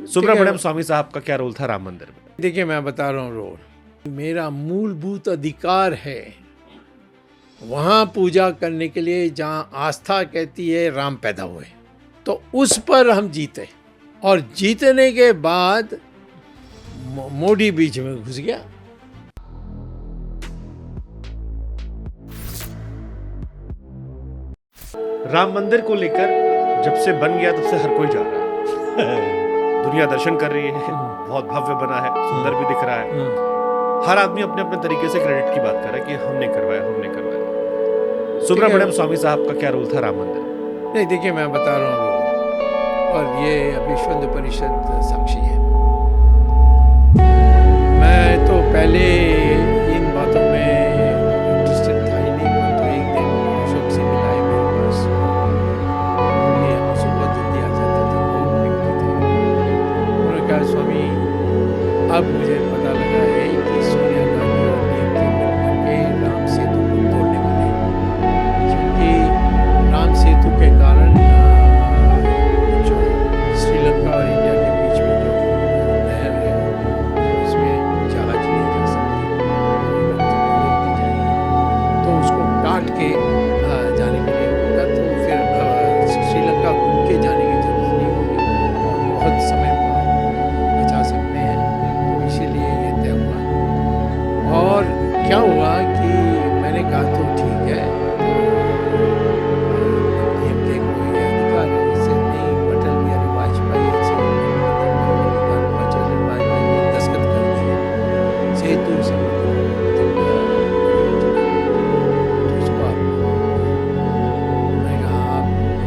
सुब्रमण्यम स्वामी साहब का क्या रोल था राम मंदिर में? देखिए, मैं बता रहा हूँ रोल। मेरा मूलभूत अधिकार है वहाँ पूजा करने के लिए जहाँ आस्था कहती है राम पैदा हुए, तो उस पर हम जीते। और जीतने के बाद मोदी बीच में घुस गया। राम मंदिर को लेकर जब से बन गया तब से हर कोई जा रहा है दुनिया दर्शन कर रही है, बहुत भव्य बना है, सुंदर भी दिख रहा है। हर आदमी अपने अपने तरीके से क्रेडिट की बात कर रहा है कि हमने करवाया। सुब्रमण्यम स्वामी साहब का क्या रोल था राम मंदिर में? नहीं, देखिए, मैं बता रहा हूँ रोल, और ये विश्व हिंदू परिषद साक्षी है। मैं तो पहले इन बातों में इंटरेस्टेड था ही नहीं, तो एक दिन अशोक सिंह मिला है मेरे पास। ये हम सुबह जल्दी आ जाते थे, वो लिखते थे। उन्होंने कहा, स्वामी, अब मुझे पता लगा है कि सोनिया गांधी और डीएमके मिलकर के राम सेतु को तोड़ने वाले हैं, क्योंकि राम सेतु के कारण जो श्रीलंका और इंडिया के बीच में जो नहर है उसमें जहाज नहीं जा सकते, रोक दी जाएगी। तो उसको काट के जाने के लिए होगा, तो फिर श्रीलंका घूम के जाने की जरूरत नहीं होगी और बहुत समय बचा सकते हैं। तो इसीलिए ये तय हुआ। और क्या हुआ कि मैंने कहा तो ठीक है, डीएमके को ये अधिकार है, इससे नहीं अटल बिहारी वाजपेयी से वाजपेयी ने दस्तखत कर दिए सेतु से, तो उसको आप, मैं कहा,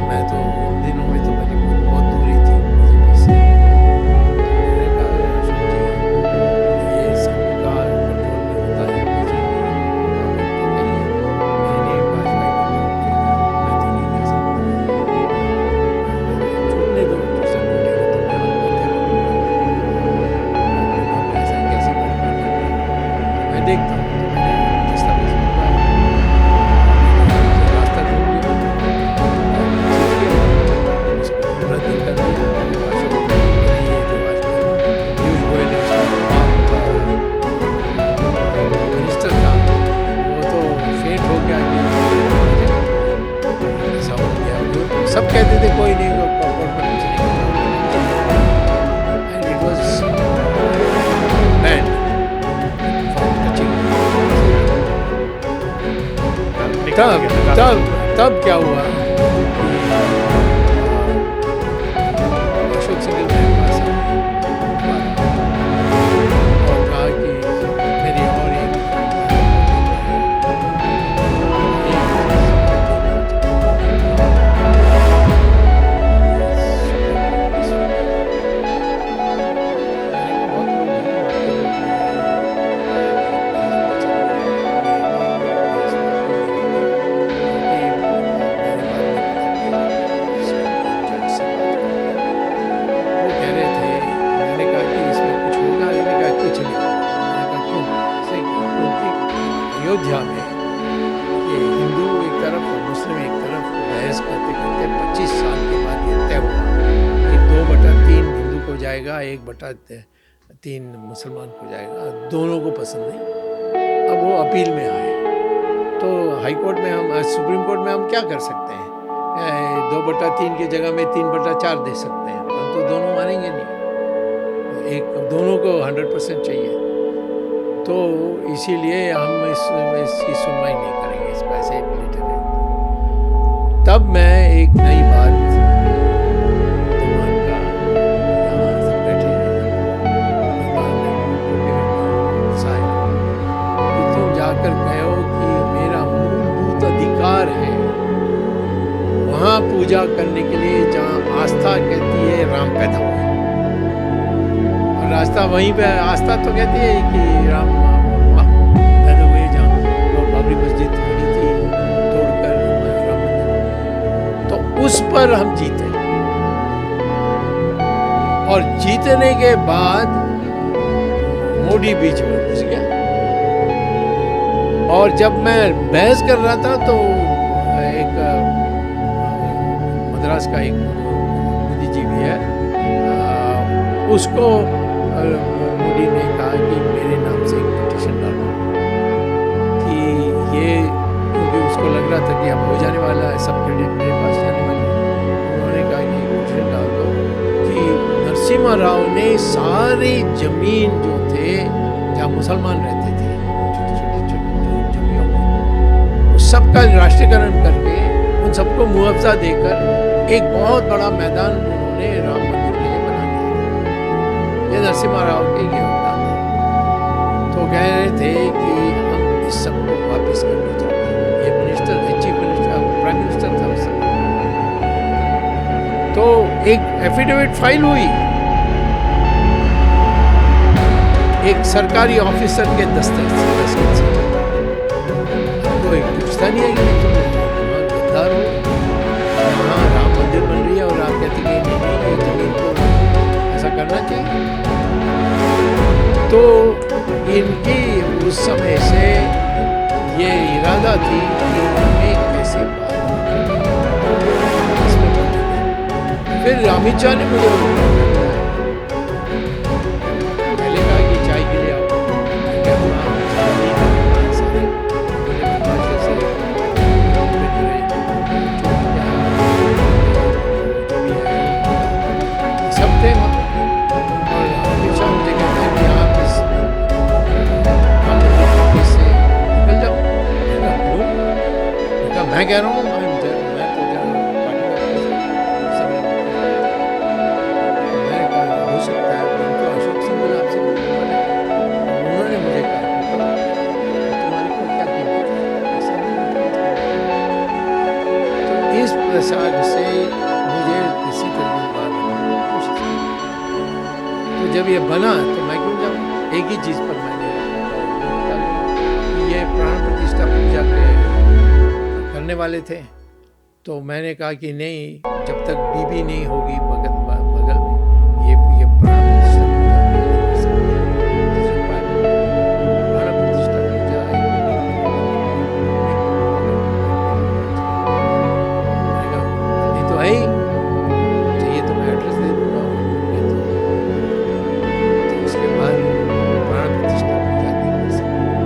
मैं तो उन दिनों में तो मेरी बहुत दूरी थी बीजेपी से। मैंने कहा, अशोक जी, ये सबका कंट्रोल में होता है बीजेपी, मैंने वाजपेयी को मैं तो नहीं कह सकता, छूटने दो, दूसरा टूटेगा तो मैं ऐसा कैसे कर पाऊंगा? मैं देखता हूँ, तो मैंने दस्तावेज मंगवाया, रास्ता ढूंढ लिया और उसको रद्द कर दिया। अशोक ये जो वाजपेयी पीयूष गोयल मिनिस्टर था, वो तो फेंट हो गया कि ऐसा हो गया। सब कहते थे कोई नहीं, कोर्ट में कुछ नहीं होगा, and it was ban from touching. तब क्या हुआ कि अशोक सिंह मेरे पास आए और कहा कि मेरी और वो कह रहे थे। मैंने कहा कि इसमें कुछ होगा? मैंने कहा कुछ नहीं होगा। मैंने कहा क्यों? क्योंकि अयोध्या में ये हिंदू एक तरफ और मुस्लिम एक तरफ बहस करते करते 25 साल के बाद ये तय हुआ कि 2/3 हिंदू को जाएगा, 1/3 मुसलमान को जाएगा। दोनों को पसंद नहीं। अब वो अपील में आए, तो हाई कोर्ट में हम, सुप्रीम कोर्ट में हम क्या कर सकते हैं? 2/3 की जगह में 3/4 दे सकते हैं, परंतु दोनों मानेंगे नहीं। एक दोनों को 100% चाहिए, तो इसीलिए हम इसकी सुनवाई नहीं करेंगे, इस पैसे लेटर है। तब मैं एक नई बात दिमाग का, यहाँ सब बैठे हैं, भगवान ने घुसाया कि तुम जाकर कहो कि मेरा मूलभूत अधिकार है वहाँ पूजा करने के लिए जहाँ आस्था कहती है राम पैदा हुए। और रास्ता वहीं पे, आस्था तो कहती है कि राम पैदा हुए, जहाँ वो बाबरी मस्जिद खड़ी थी तोड़कर राम मंदिर, तो उस पर हम जीते। और जीतने के बाद मोदी बीच में घुस गया। और जब मैं बहस कर रहा था तो एक मद्रास का एक बुद्धिजीवी है, उसको मोदी ने कहा कि मेरे नाम से एक पिटीशन डालो कि ये, क्योंकि उसको लग रहा था कि अब हो जाने वाला है, सब क्रेडिट मेरे पास जाने वाली है। उन्होंने कहा कि पिटीशन डाल दो कि नरसिम्हा राव ने सारी जमीन जो थे जहाँ मुसलमान रहते थे, छोटी जमीनों में, उस सबका राष्ट्रीयकरण करके उन सबको मुआवजा देकर एक बहुत बड़ा मैदान उन्होंने राम मंदिर के लिए बना दिया। ये नरसिम्हा राव के योगदान है। तो कह रहे थे कि हम इस सबको वापस करना चाहते हैं। ये minister, chief minister, prime minister था उस समय। तो एक एफिडेविट फाइल हुई, एक सरकारी ऑफिसर के दस्तखत से। तो एक पूछता नहीं है कि तुम गद्दार हो, हाँ राम मंदिर बन रही है और आप कहते हैं कि नहीं, ये जमीन को ऐसा करना चाहिए। तो इनकी उस समय से ये इरादा थी कि उन्हें कैसे फिर अमित शाह ने मुझे पहले कहा कि चाय के लिए आओ, सब थे वहाँ। और अमित शाह मुझे कहते हैं कि आप इस ऑफिस से निकल जाओ। मैं कह रहा हूँ मैं तो जा रहा हूँ पार्टी का समय। मैंने कहा हो सकता है, उनको अशोक सिंघल आपसे मिलने वाले हैं। उन्होंने मुझे कहा तुम्हारी को क्या कीमत है, ऐसा नहीं। तो इस प्रसाद से मुझे किसी तरह की बात करने की कोशिश की। तो जब ये बना तो मैं क्यों जाऊँ, एक ही चीज़ पर मैंने ये प्राण प्रतिष्ठा पूजा के करने वाले थे। तो मैंने कहा कि नहीं, जब तक बीबी नहीं होगी भगत